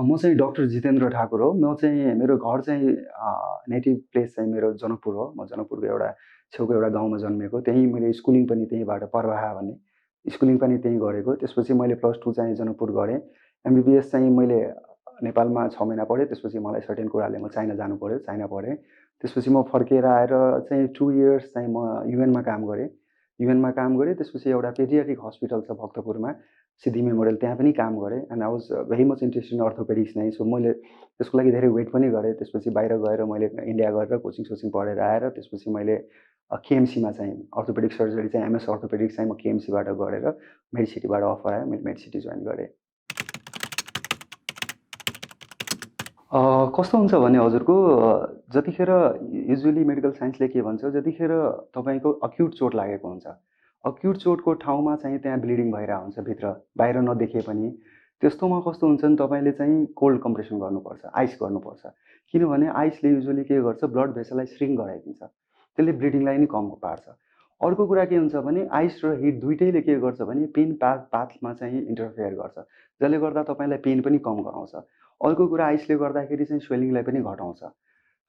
म चाहिँ डक्टर जितेन्द्र ठाकुर हो। म चाहिँ मेरो घर चाहिँ नेटिभ प्लेस चाहिँ मेरो जनकपुर हो। म जनकपुरको एउटा छेउको एउटा गाउँमा जन्मेको। त्यहीँ मैले स्कुलिङ पनि त्यहीँबाट पर्वाहा भन्ने स्कुलिङ पनि त्यहीँ गरेको। त्यसपछि मैले +2 चाहिँ जनकपुर गरेँ। एमबिबिएस चाहिँ मैले नेपालमा 6 महिना पढेँ। त्यसपछि मलाई सर्टेन कुराले म चाइना जानु पर्यो, चाइना पढेँ। त्यसपछि म फर्केर आएर चाहिँ 2 इयर्स चाहिँ म युएनमा काम गरेँ। युएनमा काम गरेँ, त्यसपछि एउटा पेडियाट्रिक हस्पिटल छ भक्तपुरमा, सिद्धि मेमोरियल, त्यहाँ पनि काम गरेँ and I was very much interested in orthopaedics नै। सो मैले त्यसको लागि धेरै वेट पनि गरेँ। त्यसपछि बाहिर गएर मैले इन्डिया गएर कोचिङ-सोचिङ पढेर आएर त्यसपछि मैले केएमसीमा चाहिँ अर्थोपेडिक सर्जरी चाहिँ एमएस अर्थोपेडिक्स चाहिँ म केएमसीबाट गरेर मेडिसिटीबाट अफर आयो, मैले मेडिसिटी जोइन गरेँ। कस्तो हुन्छ भने हजुरको जतिखेर युजुअली मेडिकल साइन्सले के भन्छ, जतिखेर तपाईँको अक्युट चोट लागेको हुन्छ, अक्युट चोटको ठाउँमा चाहिँ त्यहाँ ब्लिडिङ भइरहेको हुन्छ भित्र, बाहिर नदेखे पनि। त्यस्तोमा कस्तो हुन्छ नि, तपाईँले चाहिँ कोल्ड कम्प्रेसन गर्नुपर्छ, आइस गर्नुपर्छ। किनभने आइसले युजुअली के गर्छ, ब्लड भेसललाई श्रिङ्क गराइदिन्छ। त्यसले ब्लिडिङलाई नि कम पार्छ। अर्को कुरा के हुन्छ भने आइस र हिट दुइटैले के गर्छ भने पेन पाथमा चाहिँ इन्टरफेयर गर्छ, जसले गर्दा तपाईँलाई पेन पनि कम गराउँछ। अर्को कुरा आइसले गर्दाखेरि चाहिँ स्वेलिङलाई पनि घटाउँछ।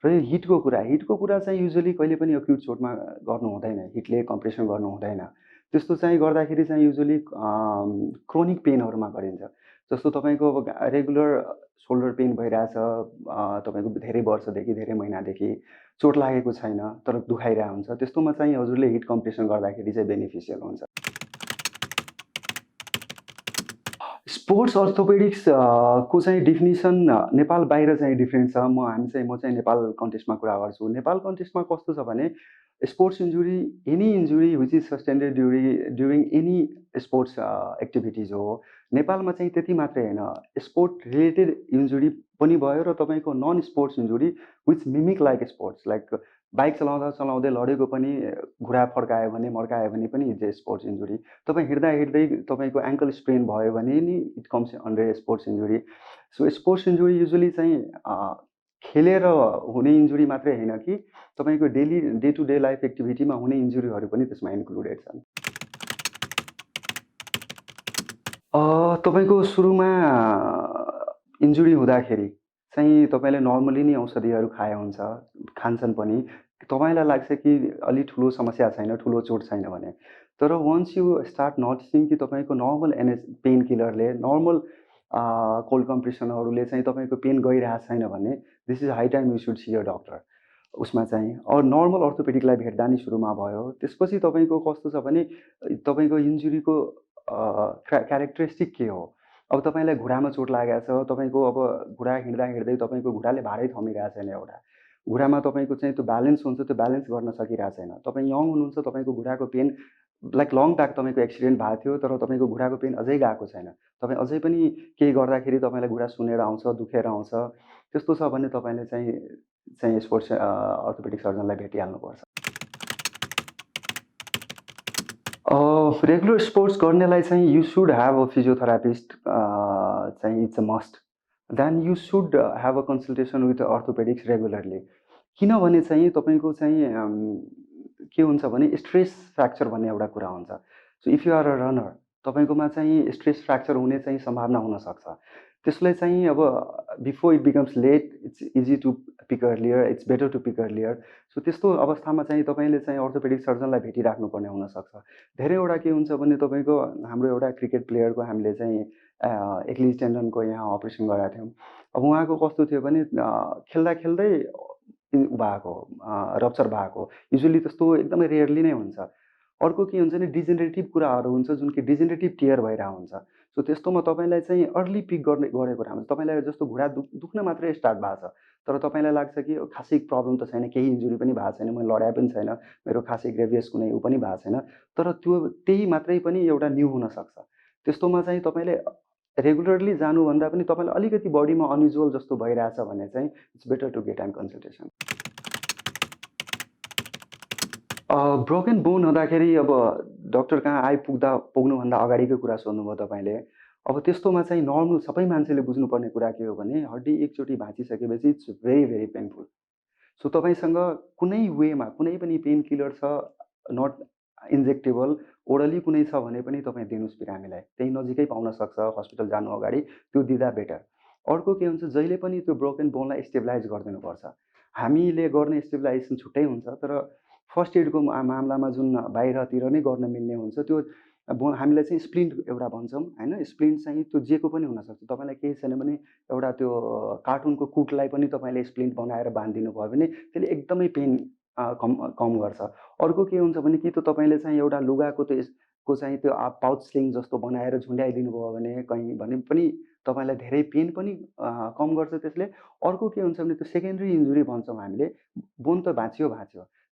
र यो हिटको कुरा चाहिँ युजुअली कहिले पनि अक्युट चोटमा गर्नु हुँदैन, हिटले कम्प्रेसन गर्नु हुँदैन। त्यस्तो चाहिँ गर्दाखेरि चाहिँ युजुअली क्रोनिक पेनहरूमा गरिन्छ। जस्तो तपाईँको अब रेगुलर सोल्डर पेन भइरहेछ, तपाईँको धेरै वर्षदेखि, धेरै महिनादेखि चोट लागेको छैन तर दुखाइरहेको हुन्छ, त्यस्तोमा चाहिँ हजुरले हिट कम्प्रेसन गर्दाखेरि चाहिँ बेनिफिसियल हुन्छ। स्पोर्ट्स अर्थोपेडिक्स को चाहिँ डेफिनिसन नेपाल बाहिर चाहिँ डिफ्रेन्ट छ। म चाहिँ नेपाल कन्टेक्स्टमा कुरा गर्छु। नेपाल कन्टेक्स्टमा कस्तो छ भने sports injury, any injury which is sustained during any sports activities हो। नेपालमा चाहिँ त्यति मात्रै होइन, स्पोर्ट रिलेटेड इन्जुरी पनि भयो र तपाईँको non sports injury which mimic like sports, like bike चलाउँदै लडेको पनि घुँडा फर्कायो भने मर्कायो भने पनि इट्स ए स्पोर्ट्स इन्जुरी। तपाईँ हिँड्दै तपाईँको एङ्कल स्प्रेन भयो भने नि it comes under sports injury. So sports injury usually चाहिँ खेलेर हुने इन्जुरी मात्रै होइन कि तपाईँको डे टु डे लाइफ एक्टिभिटीमा हुने इन्जुरीहरू पनि त्यसमा इन्क्लुडेड छन्। तपाईँको सुरुमा इन्जुरी हुँदाखेरि चाहिँ तपाईँले नर्मली नै औषधिहरू खाए हुन्छ, खान्छन् पनि। तपाईँलाई लाग्छ कि अलि ठुलो समस्या छैन, ठुलो चोट छैन भने। तर वन्स यु स्टार्ट नोटिसिङ कि तपाईँको नर्मल पेन किलरले, नर्मल कोल्ड कम्प्रेसनहरूले चाहिँ तपाईँको पेन गइरहेको छैन भने this is high time you should C a doctor. उसमा चाहिँ नर्मल अर्थोपेडिकलाई भेट्दा नि सुरुमा भयो। त्यसपछि तपाईँको कस्तो छ भने तपाईँको इन्जुरीको क्यारेक्टरिस्टिक के हो? अब तपाईँलाई घुँडामा चोट लागेको छ, तपाईँको अब घुँडा हिँड्दै तपाईँको घुँडाले भारै थमिरहेको छैन एउटा। घुँडामा तपाईँको चाहिँ त्यो ब्यालेन्स हुन्छ, त्यो ब्यालेन्स गर्न सकिरहेको छैन। तपाईँ यङ हुनुहुन्छ, तपाईँको घुँडाको पेन लाइक लङ ब्याक तपाईँको एक्सिडेन्ट भएको थियो तर तपाईँको घुँडाको पेन अझै गएको छैन। तपाईँ अझै पनि केही गर्दाखेरि तपाईँलाई घुँडा सुन्निएर आउँछ, दुखेर आउँछ। त्यस्तो छ भने तपाईँले चाहिँ स्पोर्ट्स अर्थोपेडिक सर्जनलाई भेटिहाल्नुपर्छ। रेगुलर स्पोर्ट्स गर्नेलाई चाहिँ you should have a physiotherapist, चाहिँ it's a must. Then you should have a consultation with orthopedics regularly. किनभने चाहिँ तपाईँको चाहिँ के हुन्छ भने स्ट्रेस फ्र्याक्चर भन्ने एउटा कुरा हुन्छ। So if you are a runner, तपाईँकोमा चाहिँ स्ट्रेस फ्र्याक्चर हुने चाहिँ सम्भावना हुनसक्छ। त्यसलाई चाहिँ अब before it becomes late, it's easy to pick earlier, it's better to pick earlier. So त्यस्तो अवस्थामा चाहिँ तपाईँले चाहिँ अर्थोपेडिक सर्जनलाई भेटिराख्नुपर्ने हुनसक्छ। धेरैवटा के हुन्छ भने तपाईँको हाम्रो एउटा क्रिकेट प्लेयरको हामीले चाहिँ एक्लिज टेन्डनको यहाँ अपरेसन गराएको थियौँ। अब उहाँको कस्तो थियो भने खेल्दै भएको रप्चर भएको। युजुअली त्यस्तो एकदमै रेयरली नै हुन्छ। अर्को के हुन्छ भने डिजेनरेटिभ कुराहरू हुन्छ जुन कि डिजेनरेटिभ टियर भइरहेको हुन्छ। सो त्यस्तोमा तपाईँलाई चाहिँ अर्ली पिक गरेको राम्रो हुन्छ। तपाईँलाई जस्तो घुँडा दुख्न मात्रै स्टार्ट भएको छ तर तपाईँलाई लाग्छ कि खासै प्रब्लम त छैन, केही इन्जुरी पनि भएको छैन, मैले लडाए पनि छैन, मेरो खासै ग्रेभियस कुनै ऊ पनि भएको छैन, तर त्यही मात्रै पनि एउटा न्यू हुनसक्छ। त्यस्तोमा चाहिँ तपाईँले रेगुलरली जानुभन्दा पनि तपाईँलाई अलिकति बडीमा अनयुजुअल जस्तो भइरहेछ भने चाहिँ it's better to get an consultation. Broken bone हुँदाखेरि अब डक्टर कहाँ पुग्नुभन्दा अगाडिको कुरा सोध्नुभयो तपाईँले। अब त्यस्तोमा चाहिँ नर्मल सबै मान्छेले बुझ्नुपर्ने कुरा के हो भने हड्डी एकचोटि भाँचिसकेपछि it's very very painful. So तपाईँसँग कुनै वेमा कुनै पनि पेन किलर छ, नट इन्जेक्टेबल, ओरली कुनै छ भने पनि तपाईँ दिनुहोस् बिरामीलाई। त्यही नजिकै पाउन सक्छ, हस्पिटल जानु अगाडि त्यो दिँदा बेटर। अर्को के हुन्छ जहिले पनि त्यो ब्रोकन बोनलाई स्टेबलाइज गरिदिनुपर्छ। हामीले गर्ने स्टेबलाइजेसन छुट्टै हुन्छ, तर फर्स्ट एडको मामलामा जुन बाहिरतिर नै गर्न मिल्ने हुन्छ त्यो हामीलाई चाहिँ स्प्लिन्ट एउटा भन्छौँ होइन। स्प्लिन्ट चाहिँ त्यो जेको पनि हुनसक्छ। तपाईँलाई केही छैन भने एउटा त्यो कार्टुनको कुटलाई पनि तपाईँले स्प्लिन्ट बनाएर बाँधिदिनु भयो भने त्यसले एकदमै पेन कम कम गर्छ। अर्को के हुन्छ भने कि त तपाईँले चाहिँ एउटा लुगाको को चाहिँ त्यो पाउच स्लिङ जस्तो बनाएर झुन्ड्याइदिनु भयो भने कहीँ भने पनि तपाईँलाई धेरै पेन पनि कम गर्छ त्यसले। अर्को के हुन्छ भने त्यो सेकेन्डरी इन्जुरी भन्छौँ हामीले। बोन त भाँच्यो,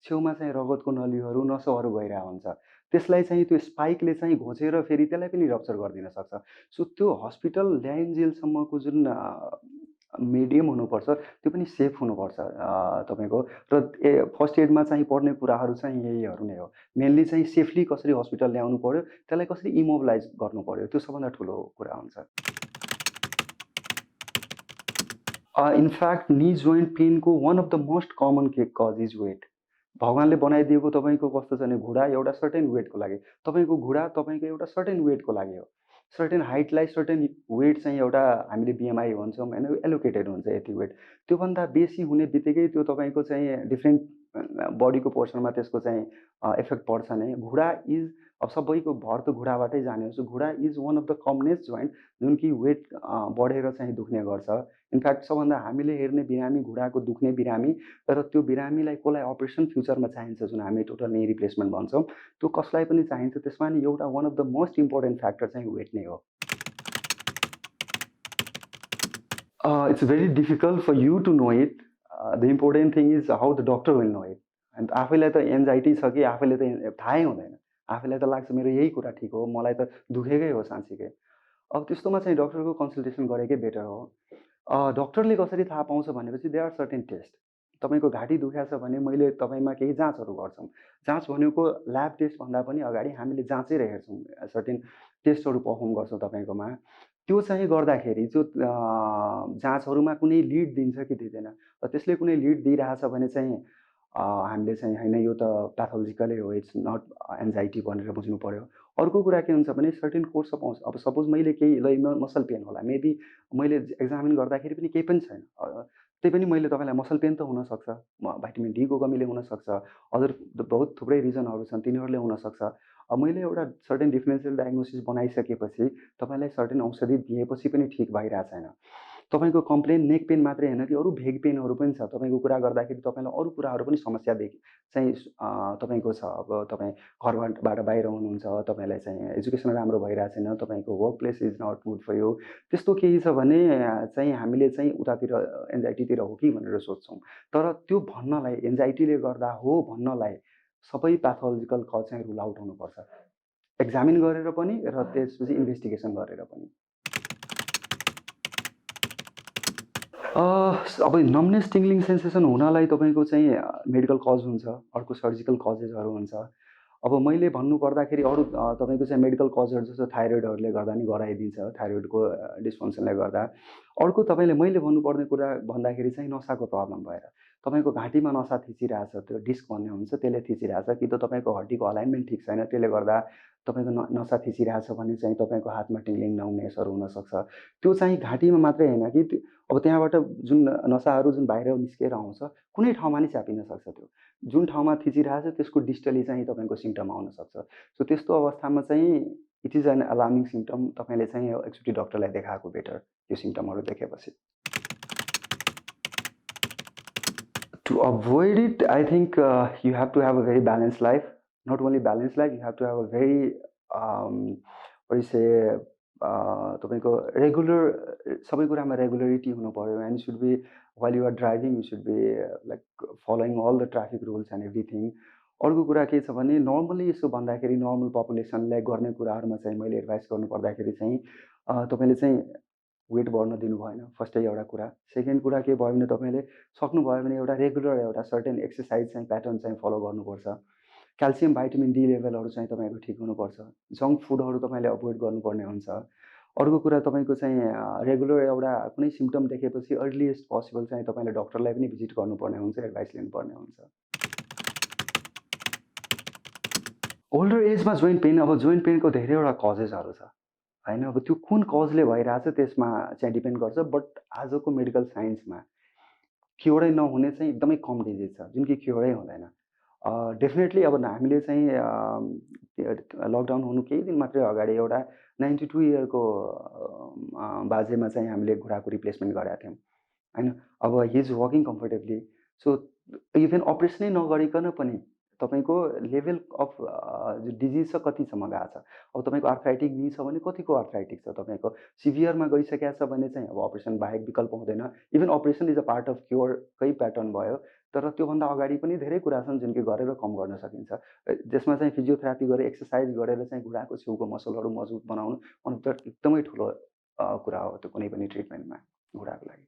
छेउमा चाहिँ रगतको नलीहरू, नसहरू गइरहेको हुन्छ। त्यसलाई चाहिँ त्यो स्पाइकले चाहिँ घोचेर फेरि त्यसलाई पनि रप्चर गरिदिन सक्छ। सो त्यो हस्पिटल ल्याइन्जेलसम्मको जुन मिडियम हुनुपर्छ त्यो पनि सेफ हुनुपर्छ तपाईँको। र फर्स्ट एडमा चाहिँ पर्ने कुराहरू चाहिँ यहीहरू नै हो। मेनली चाहिँ सेफली कसरी हस्पिटल ल्याउनु पर्यो, त्यसलाई कसरी इमोबिलाइज गर्नु पर्यो, त्यो सबभन्दा ठुलो कुरा हुन्छ। इनफ्याक्ट नी जोइन्ट पेनको one of the most common cause is weight. भगवानले बनाइदिएको तपाईँको कस्तो छ भने घुँडा एउटा सर्टेन वेटको लागि, तपाईँको घुँडा तपाईँको एउटा सर्टेन वेटको लागि हो। सर्टेन हाइटलाई सर्टेन वेट चाहिँ एउटा हामीले बिएमआई भन्छौँ होइन, एलोकेटेड हुन्छ यति वेट। त्योभन्दा बेसी हुने बित्तिकै त्यो तपाईँको चाहिँ डिफ्रेन्ट बडीको पोर्सनमा त्यसको चाहिँ इफेक्ट पर्छ नै। घुँडा इज अब सबैको भर त घुँडाबाटै जाने हो। सो घुँडा is one of the commonest joint जुन कि वेट बढेर चाहिँ दुख्ने गर्छ। इनफ्याक्ट सबभन्दा हामीले हेर्ने बिरामी घुँडाको दुख्ने बिरामी, तर त्यो बिरामीलाई कसलाई अपरेसन फ्युचरमा चाहिन्छ जुन हामी टोटल नी रिप्लेसमेन्ट भन्छौँ, त्यो कसलाई पनि चाहिन्छ। त्यसमा नि एउटा one of the most important factor चाहिँ वेट नै हो। It's very difficult for you to know it. The important thing is how the doctor will know it. And आफैलाई त एन्जाइटी छ कि आफैले त थाहै हुँदैन। आफैलाई त लाग्छ मेरो यही कुरा ठिक हो, मलाई त दुखेकै हो साँच्चीकै। अब त्यस्तोमा चाहिँ डक्टरको कन्सल्टेसन गरेकै बेटर हो। डक्टरले कसरी थाहा पाउँछ भनेपछि देयर आर सर्टेन टेस्ट। तपाईँको घाँटी दुखेको छ भने मैले तपाईँमा केही जाँचहरू गर्छौँ। जाँच भनेको ल्याब टेस्ट भन्दा पनि अगाडि हामीले जाँचेर हेर्छौँ, सर्टेन टेस्टहरू पर्फर्म गर्छौँ तपाईँकोमा। त्यो चाहिँ गर्दाखेरि त्यो जाँचहरूमा कुनै लिड दिन्छ कि दिँदैन। त्यसले कुनै लिड दिइरहेछ भने चाहिँ हामीले चाहिँ होइन यो त प्याथोलोजिकलै हो, इट्स नट एन्जाइटी भनेर बुझ्नु पऱ्यो। अर्को कुरा के हुन्छ भने सर्टेन कोर्स अफ अब सपोज मैले केही मसल पेन होला, मेबी मैले एक्जामिन गर्दाखेरि पनि केही पनि छैन, त्यही पनि मैले तपाईँलाई मसल पेन त हुनसक्छ, भाइटामिन डीको कमीले हुनसक्छ, अदर बहुत थुप्रै रिजनहरू छन् तिनीहरूले हुनसक्छ। अब मैले एउटा सर्टेन डिफरेन्सियल डायग्नोसिस बनाइसकेपछि तपाईँलाई सर्टेन औषधि दिएपछि पनि ठिक भइरहेको छैन। तपाईँको कम्प्लेन नेक पेन मात्रै होइन कि अरू भेग पेनहरू पनि छ। तपाईँको कुरा गर्दाखेरि तपाईँलाई अरू कुराहरू पनि समस्या चाहिँ तपाईँको छ। अब तपाईँ घरबाट बाहिर हुनुहुन्छ, तपाईँलाई चाहिँ एजुकेसन राम्रो भइरहेको छैन, तपाईँको work place is not good for you, त्यस्तो केही छ भने चाहिँ हामीले चाहिँ उतातिर एन्जाइटीतिर हो कि भनेर सोध्छौँ। तर त्यो भन्नलाई एन्जाइटीले गर्दा हो भन्नलाई सबै प्याथोलोजिकल कज चाहिँ रुल आउट हुनुपर्छ, एक्जामिन गरेर पनि र त्यसपछि इन्भेस्टिगेसन गरेर पनि। अब नम्नेस टिङ्लिङ सेन्सेसन हुनलाई तपाईँको चाहिँ मेडिकल कज हुन्छ, अर्को सर्जिकल कजेसहरू हुन्छ। अब मैले भन्नुपर्दाखेरि अरू तपाईँको चाहिँ मेडिकल कजहरू जस्तो थाइरोइडहरूले गर्दा नि गराइदिन्छ, थाइरोइडको डिस्फङ्सनले गर्दा। अर्को तपाईँले मैले भन्नुपर्ने कुरा भन्दाखेरि चाहिँ नसाको प्रब्लम भएर तपाईँको घाँटीमा नसा थिचिरहेछ, त्यो डिस्क भन्ने हुन्छ त्यसले थिचिरहेछ, कि त तपाईँको हड्डीको अलाइनमेन्ट ठिक छैन त्यसले गर्दा तपाईँको नसा थिचिरहेछ भने चाहिँ तपाईँको हातमा टिङ्लिङ नहुनेसहरू हुनसक्छ। त्यो चाहिँ घाँटीमा मात्रै होइन कि अब त्यहाँबाट जुन नसाहरू जुन बाहिर निस्केर आउँछ कुनै ठाउँमा नि च्यापिन सक्छ। त्यो जुन ठाउँमा थिचिरहेछ त्यसको डिस्टली चाहिँ तपाईँको सिम्टम आउन सक्छ। सो त्यस्तो अवस्थामा चाहिँ it is an alarming symptom. तपाईँले चाहिँ एकचोटि डक्टरलाई देखाएको बेटर यो सिम्टमहरू देखेपछि। To avoid it, I think you have to have a very balanced life. Not only balanced life, you have to have a very what do you say, तपाईँको regular सबै कुरामा रेगुलरिटी हुनु पऱ्यो। And should be while you are driving you should be like following all the traffic rules and everything. अर्को कुरा के छ भने नर्मली यसो भन्दाखेरि नर्मल पपुलेसनलाई गर्ने कुराहरूमा चाहिँ मैले एडभाइस गर्नु पर्दाखेरि चाहिँ तपाईँले चाहिँ वेट बढ्न दिनु भएन, फर्स्टै एउटा कुरा। सेकेन्ड कुरा के भयो भने तपाईँले सक्नुभयो भने एउटा रेगुलर एउटा सर्टेन एक्सर्साइज चाहिँ प्याटर्न चाहिँ फलो गर्नुपर्छ। क्याल्सियम भाइटामिन डी लेभलहरू चाहिँ तपाईँको ठिक हुनुपर्छ। जङ्क फुडहरू तपाईँले अभोइड गर्नुपर्ने हुन्छ। अर्को कुरा तपाईँको चाहिँ रेगुलर एउटा कुनै सिम्टम देखेपछि अर्लिएस्ट पोसिबल चाहिँ तपाईँले डक्टरलाई पनि भिजिट गर्नुपर्ने हुन्छ, एडभाइस लिनुपर्ने हुन्छ। ओल्डर एजमा जोइन्ट पेन, अब जोइन्ट पेनको धेरैवटा कजेसहरू छ। होइन? अब त्यो कुन कजले भइरहेछ त्यसमा चाहिँ डिपेन्ड गर्छ। बट आजको मेडिकल साइन्समा क्युरै नहुने चाहिँ एकदमै कम डिजिज छ, जुन कि क्युरै हुँदैन। डेफिनेटली अब हामीले चाहिँ लकडाउन हुनु केही दिन मात्रै अगाडि एउटा 92 इयरको बाजेमा चाहिँ हामीले घुँडाको रिप्लेसमेन्ट गरेका थियौँ, होइन? अब he is working comfortably. So even अपरेसनै नगरिकन पनि तपाईँको लेभल अफ डिजिज चाहिँ कतिसम्म गएको छ। अब तपाईँको आर्थराइटिक नी छ भने कतिको आर्थराइटिक छ तपाईँको। सिभियरमा गइसकेको छ भने चाहिँ अब अपरेसन बाहेक विकल्प हुँदैन। Even operation is a part of क्योरकै प्याटर्न भयो। तर त्योभन्दा अगाडि पनि धेरै कुरा छन् जुन कि गरेर कम गर्न सकिन्छ। जसमा चाहिँ फिजियोथेरापी गरेर एक्सर्साइज गरेर चाहिँ घुँडाको छेउको मसलहरू मजबुत बनाउनु एकदमै ठुलो कुरा हो त्यो कुनै पनि ट्रिटमेन्टमा घुँडाको लागि।